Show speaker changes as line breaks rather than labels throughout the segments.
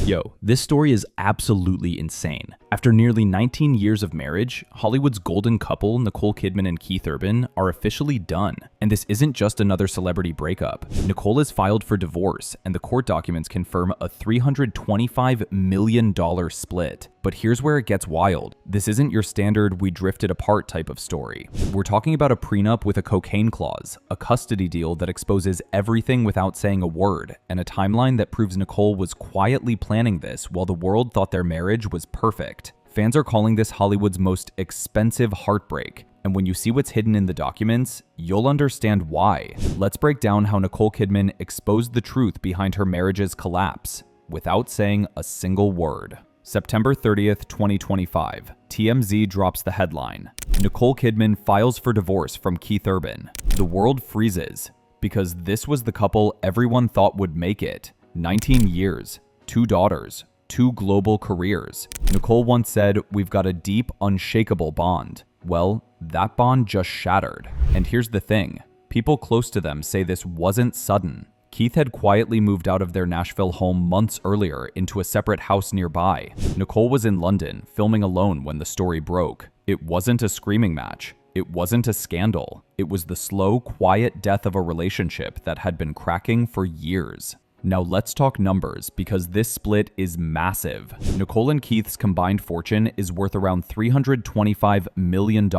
Yo, this story is absolutely insane. After nearly 19 years of marriage, Hollywood's golden couple, Nicole Kidman and Keith Urban, are officially done. And this isn't just another celebrity breakup. Nicole has filed for divorce, and the court documents confirm a $325 million split. But here's where it gets wild. This isn't your standard "we drifted apart" type of story. We're talking about a prenup with a cocaine clause, a custody deal that exposes everything without saying a word, and a timeline that proves Nicole was quietly planning this while the world thought their marriage was perfect. Fans are calling this Hollywood's most expensive heartbreak, and when you see what's hidden in the documents, you'll understand why. Let's break down how Nicole Kidman exposed the truth behind her marriage's collapse without saying a single word. September 30th, 2025, TMZ drops the headline: Nicole Kidman files for divorce from Keith Urban. The world freezes, because this was the couple everyone thought would make it. 19 years, 2 daughters, 2 global careers. Nicole once said, "We've got a deep, unshakable bond." Well, that bond just shattered. And here's the thing, people close to them say this wasn't sudden. Keith had quietly moved out of their Nashville home months earlier into a separate house nearby. Nicole was in London, filming alone when the story broke. It wasn't a screaming match. It wasn't a scandal. It was the slow, quiet death of a relationship that had been cracking for years. Now let's talk numbers, because this split is massive. Nicole and Keith's combined fortune is worth around $325 million.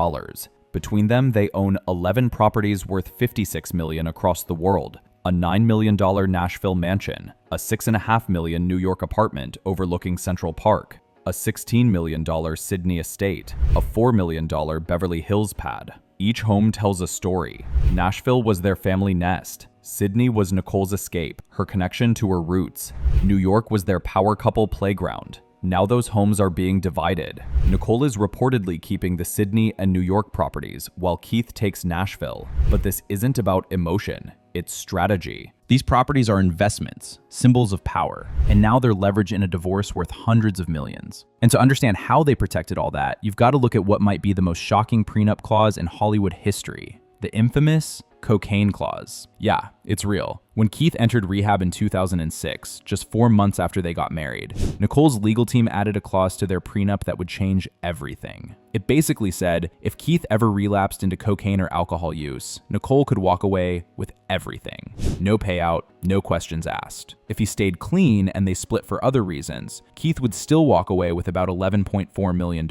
Between them, they own 11 properties worth $56 million across the world. A $9 million Nashville mansion, a $6.5 million New York apartment overlooking Central Park, a $16 million Sydney estate, a $4 million Beverly Hills pad. Each home tells a story. Nashville was their family nest. Sydney was Nicole's escape, her connection to her roots. New York was their power couple playground. Now those homes are being divided. Nicole is reportedly keeping the Sydney and New York properties, while Keith takes Nashville. But this isn't about emotion, it's strategy. These properties are investments, symbols of power, and now they're leveraged in a divorce worth hundreds of millions. And to understand how they protected all that, you've got to look at what might be the most shocking prenup clause in Hollywood history: the infamous cocaine clause. Yeah, it's real. When Keith entered rehab in 2006, just 4 months after they got married, Nicole's legal team added a clause to their prenup that would change everything. It basically said, if Keith ever relapsed into cocaine or alcohol use, Nicole could walk away with everything. No payout, no questions asked. If he stayed clean and they split for other reasons, Keith would still walk away with about $11.4 million.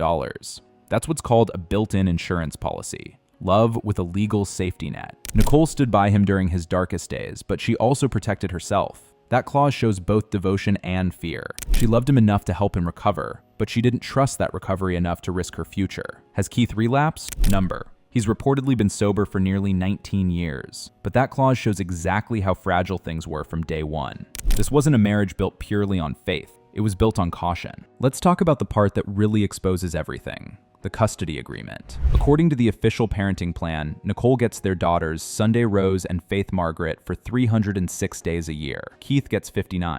That's what's called a built-in insurance policy. Love with a legal safety net. Nicole stood by him during his darkest days, but she also protected herself. That clause shows both devotion and fear. She loved him enough to help him recover, but she didn't trust that recovery enough to risk her future. Has Keith relapsed? Number. He's reportedly been sober for nearly 19 years. But that clause shows exactly how fragile things were from day one. This wasn't a marriage built purely on faith. It was built on caution. Let's talk about the part that really exposes everything: the custody agreement. According to the official parenting plan, Nicole gets their daughters Sunday Rose and Faith Margaret for 306 days a year. Keith gets 59.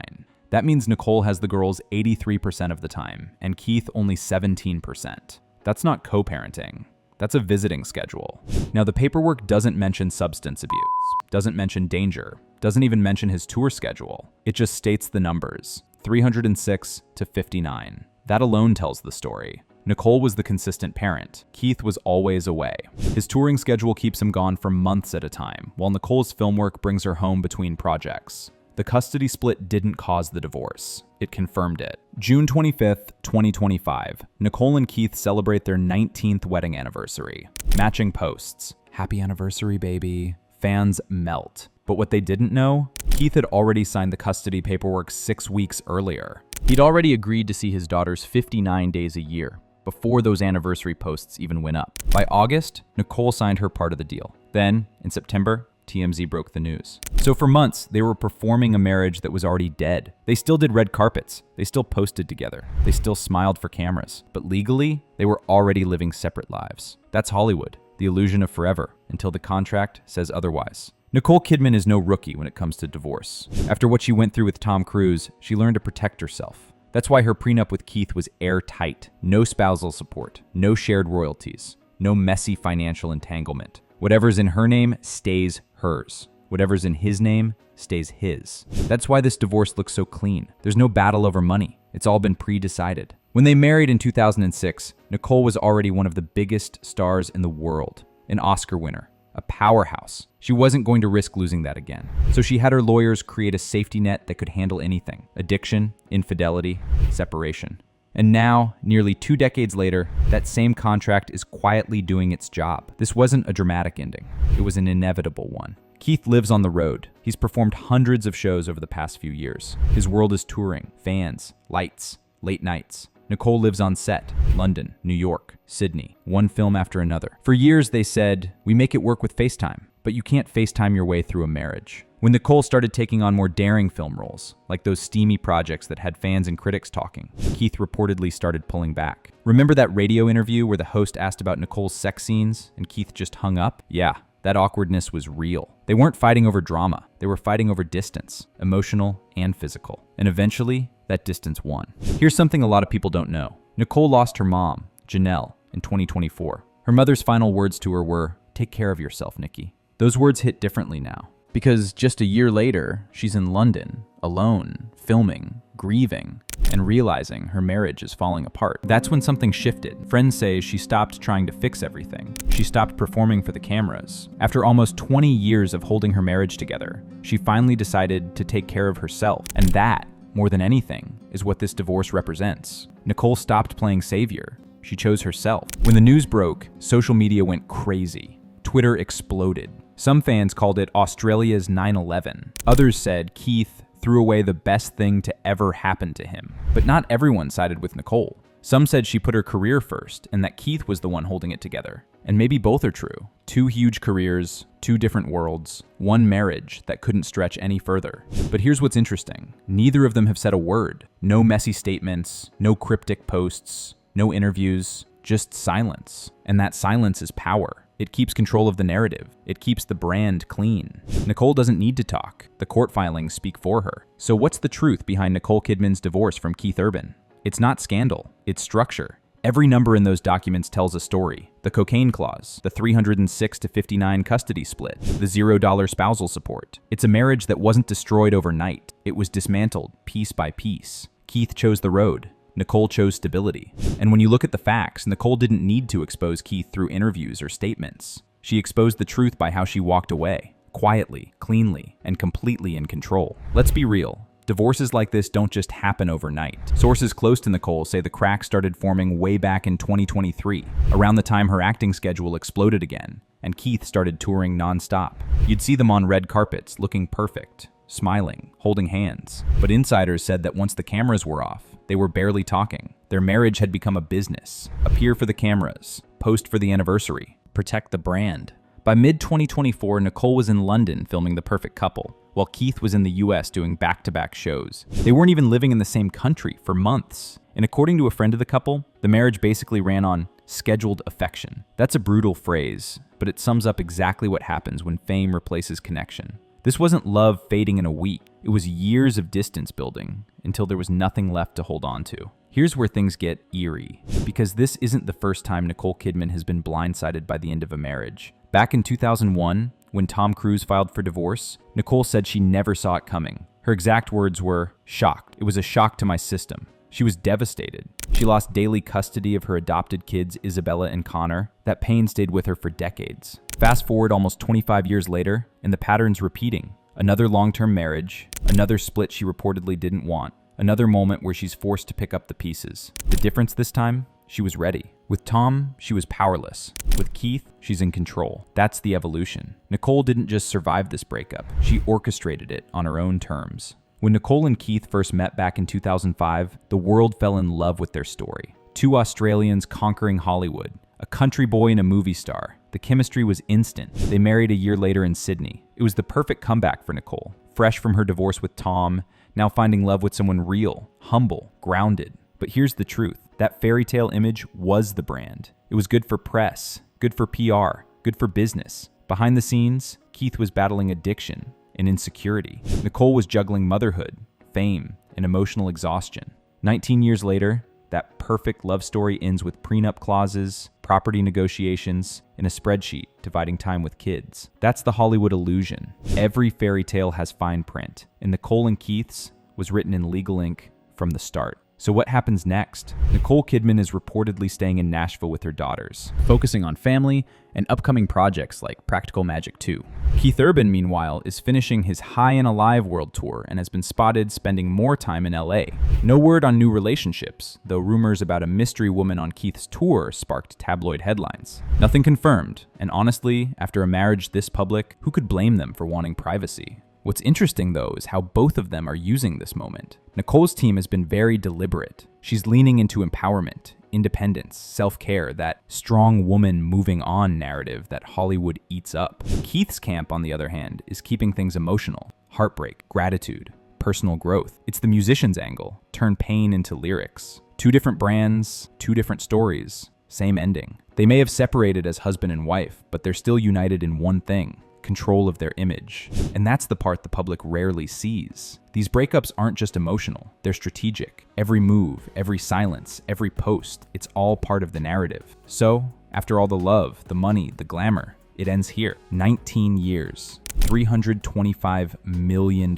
That means Nicole has the girls 83% of the time, and Keith only 17%. That's not co-parenting. That's a visiting schedule. Now, the paperwork doesn't mention substance abuse, doesn't mention danger, doesn't even mention his tour schedule. It just states the numbers: 306 to 59. That alone tells the story. Nicole was the consistent parent. Keith was always away. His touring schedule keeps him gone for months at a time, while Nicole's film work brings her home between projects. The custody split didn't cause the divorce. It confirmed it. June 25th, 2025, Nicole and Keith celebrate their 19th wedding anniversary. Matching posts. Happy anniversary, baby. Fans melt. But what they didn't know? Keith had already signed the custody paperwork 6 weeks earlier. He'd already agreed to see his daughters 59 days a year, before those anniversary posts even went up. By August, Nicole signed her part of the deal. Then, in September, TMZ broke the news. So for months, they were performing a marriage that was already dead. They still did red carpets. They still posted together. They still smiled for cameras. But legally, they were already living separate lives. That's Hollywood, the illusion of forever, until the contract says otherwise. Nicole Kidman is no rookie when it comes to divorce. After what she went through with Tom Cruise, she learned to protect herself. That's why her prenup with Keith was airtight. No spousal support, no shared royalties, no messy financial entanglement. Whatever's in her name stays hers. Whatever's in his name stays his. That's why this divorce looks so clean. There's no battle over money. It's all been pre-decided. When they married in 2006, Nicole was already one of the biggest stars in the world, an Oscar winner, a powerhouse. She wasn't going to risk losing that again. So she had her lawyers create a safety net that could handle anything: addiction, infidelity, separation. And now, nearly 2 decades later, that same contract is quietly doing its job. This wasn't a dramatic ending. It was an inevitable one. Keith lives on the road. He's performed hundreds of shows over the past few years. His world is touring, fans, lights, late nights. Nicole lives on set, London, New York, Sydney, one film after another. For years, they said, "We make it work with FaceTime," but you can't FaceTime your way through a marriage. When Nicole started taking on more daring film roles, like those steamy projects that had fans and critics talking, Keith reportedly started pulling back. Remember that radio interview where the host asked about Nicole's sex scenes and Keith just hung up? Yeah, that awkwardness was real. They weren't fighting over drama. They were fighting over distance, emotional and physical. And eventually, that distance won. Here's something a lot of people don't know. Nicole lost her mom, Janelle, in 2024. Her mother's final words to her were, "Take care of yourself, Nikki." Those words hit differently now. Because just a year later, she's in London, alone, filming, grieving, and realizing her marriage is falling apart. That's when something shifted. Friends say she stopped trying to fix everything. She stopped performing for the cameras. After almost 20 years of holding her marriage together, she finally decided to take care of herself. And that, more than anything, is what this divorce represents. Nicole stopped playing savior. She chose herself. When the news broke, social media went crazy. Twitter exploded. Some fans called it Australia's 9/11. Others said Keith threw away the best thing to ever happen to him. But not everyone sided with Nicole. Some said she put her career first and that Keith was the one holding it together. And maybe both are true. 2 huge careers, 2 different worlds, 1 marriage that couldn't stretch any further. But here's what's interesting. Neither of them have said a word. No messy statements, no cryptic posts, no interviews, just silence. And that silence is power. It keeps control of the narrative. It keeps the brand clean. Nicole doesn't need to talk. The court filings speak for her. So what's the truth behind Nicole Kidman's divorce from Keith Urban? It's not scandal. It's structure. Every number in those documents tells a story. The cocaine clause, the 306-59 custody split, the $0 spousal support. It's a marriage that wasn't destroyed overnight. It was dismantled piece by piece. Keith chose the road. Nicole chose stability. And when you look at the facts, Nicole didn't need to expose Keith through interviews or statements. She exposed the truth by how she walked away, quietly, cleanly, and completely in control. Let's be real. Divorces like this don't just happen overnight. Sources close to Nicole say the cracks started forming way back in 2023, around the time her acting schedule exploded again, and Keith started touring nonstop. You'd see them on red carpets, looking perfect, smiling, holding hands. But insiders said that once the cameras were off, they were barely talking. Their marriage had become a business. Appear for the cameras, post for the anniversary, protect the brand. By mid-2024, Nicole was in London filming The Perfect Couple, while Keith was in the US doing back-to-back shows. They weren't even living in the same country for months. And according to a friend of the couple, the marriage basically ran on scheduled affection. That's a brutal phrase, but it sums up exactly what happens when fame replaces connection. This wasn't love fading in a week. It was years of distance building until there was nothing left to hold on to. Here's where things get eerie, because this isn't the first time Nicole Kidman has been blindsided by the end of a marriage. Back in 2001, when Tom Cruise filed for divorce, Nicole said she never saw it coming. Her exact words were, "Shocked. It was a shock to my system." She was devastated. She lost daily custody of her adopted kids, Isabella and Connor. That pain stayed with her for decades. Fast forward almost 25 years later, and the pattern's repeating. Another long-term marriage, another split she reportedly didn't want, another moment where she's forced to pick up the pieces. The difference this time? She was ready. With Tom, she was powerless. With Keith, she's in control. That's the evolution. Nicole didn't just survive this breakup, she orchestrated it on her own terms. When Nicole and Keith first met back in 2005, the world fell in love with their story. 2 Australians conquering Hollywood, a country boy and a movie star. The chemistry was instant. They married a year later in Sydney. It was the perfect comeback for Nicole. Fresh from her divorce with Tom, now finding love with someone real, humble, grounded. But here's the truth. That fairy tale image was the brand. It was good for press, good for PR, good for business. Behind the scenes, Keith was battling addiction and insecurity. Nicole was juggling motherhood, fame, and emotional exhaustion. 19 years later, That perfect love story ends with prenup clauses, property negotiations, and a spreadsheet dividing time with kids. That's the Hollywood illusion. Every fairy tale has fine print, and Nicole and Keith's was written in legal ink from the start. So what happens next? Nicole Kidman is reportedly staying in Nashville with her daughters, focusing on family and upcoming projects like Practical Magic 2. Keith Urban, meanwhile, is finishing his High and Alive world tour and has been spotted spending more time in LA. No word on new relationships, though rumors about a mystery woman on Keith's tour sparked tabloid headlines. Nothing confirmed, and honestly, after a marriage this public, who could blame them for wanting privacy? What's interesting, though, is how both of them are using this moment. Nicole's team has been very deliberate. She's leaning into empowerment, independence, self-care, that strong woman moving on narrative that Hollywood eats up. Keith's camp, on the other hand, is keeping things emotional. Heartbreak, gratitude, personal growth. It's the musician's angle. Turn pain into lyrics. Two different brands, two different stories, same ending. They may have separated as husband and wife, but they're still united in one thing: control of their image. And that's the part the public rarely sees. These breakups aren't just emotional, they're strategic. Every move, every silence, every post, it's all part of the narrative. So, after all the love, the money, the glamour, it ends here. 19 years, $325 million,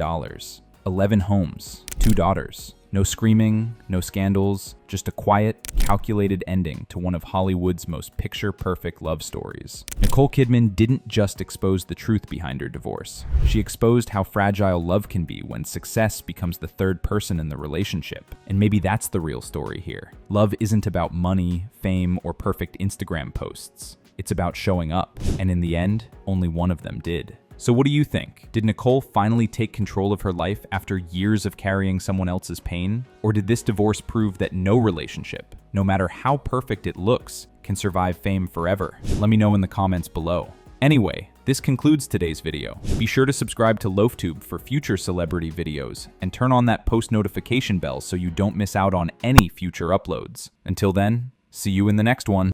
11 homes, 2 daughters. No screaming, no scandals, just a quiet, calculated ending to one of Hollywood's most picture-perfect love stories. Nicole Kidman didn't just expose the truth behind her divorce. She exposed how fragile love can be when success becomes the third person in the relationship. And maybe that's the real story here. Love isn't about money, fame, or perfect Instagram posts. It's about showing up. And in the end, only one of them did. So what do you think? Did Nicole finally take control of her life after years of carrying someone else's pain? Or did this divorce prove that no relationship, no matter how perfect it looks, can survive fame forever? Let me know in the comments below. Anyway, this concludes today's video. Be sure to subscribe to LoafTube for future celebrity videos and turn on that post notification bell so you don't miss out on any future uploads. Until then, see you in the next one.